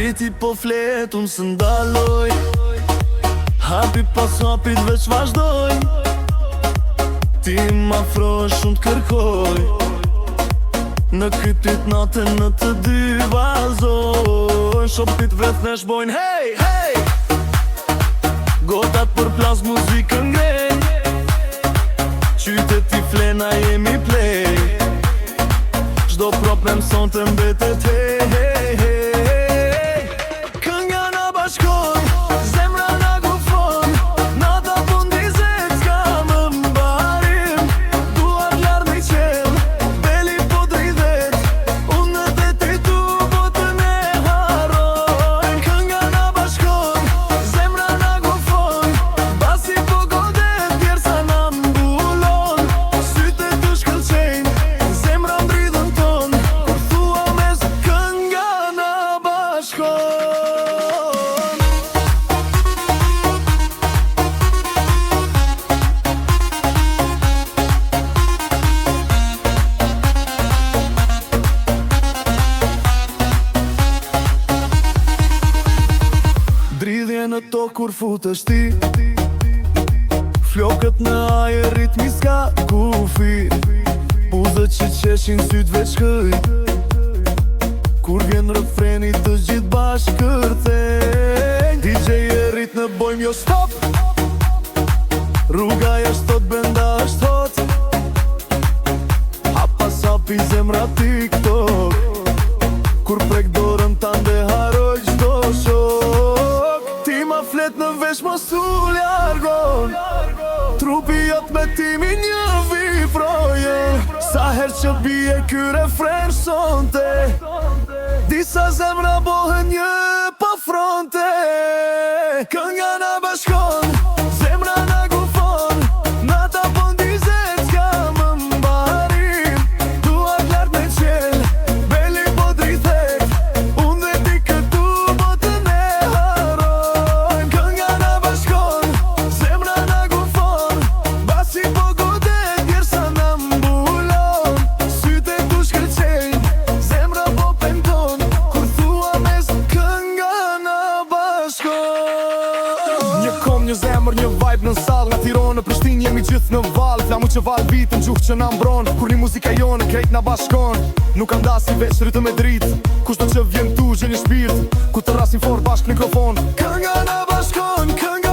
Driti po flet, unë së ndaloj. Hapi pas hapit veç vazhdoj. Ti m'afrosh, unë t'kërkoj. Në kytit natën në të dy vazoj. Shopit veth nesh bojnë hej, hej. Gotat për plas muzikën ngrej. Qyteti flena jemi play. Çdo problem son të mbetet hej, hej, hej. Kënga na bashkon, zemra na gufon. Nata po ndizet, s'ka më mbarim. Duar larë në qel, beli po dridhet. Unë dhe ti tu botën e haroj. Kënga na bashkon, zemra na gufon. Basi po godet, djersa na mbulon. Syte të shkëlqejnë, zemra mdridhën ton. Kur thua mes, kënga na bashkon. Dridhje në tokë kur futesh ti. Flokët në ajer ritmi s'ka kufi. Buzët që qeshin syt veç këj. Kur vjen refreni të gjithë bashkë kërthej. DJ e rrit në bojmë jo stop. Rruga jashtë tot benda është hot. Hapa sapi zemra TikTok. Kur prek dorën tande haroj qdo shok. Ti ma flet në vesh mos u largon. Trupi jot me timi një vifroje. Sa her që bie ky refren sonte. Disa zemra bohen një pa fronte. Kënga na bashkon, zemra na gufon. Nata po ndizet, s'ka më mbarim. Duar lart në qel, beli po drithet. Unë dhe ti këtu botën e haroj. Kënga na bashkon, zemra na gufon. Basi po godet, djersa na mbulon. Syte tu shkëlqejnë, zemra po penton. Kur thua mes, kënga na bashkon. Një kom, një zemër, një vibe në sall. Nga Tiranë në Prishtinë jemi gjithë në val. Flamu që val vitën, gjuhë që na mbron. Kur një muzika jonë, krejt na bashkon. Nuk ka ndasi veç rytëm e dritë. Kushto që vjen tu, gjen një shpirt. Ku të rasin fort bashk mikrofon. Kënga na bashkon, kënga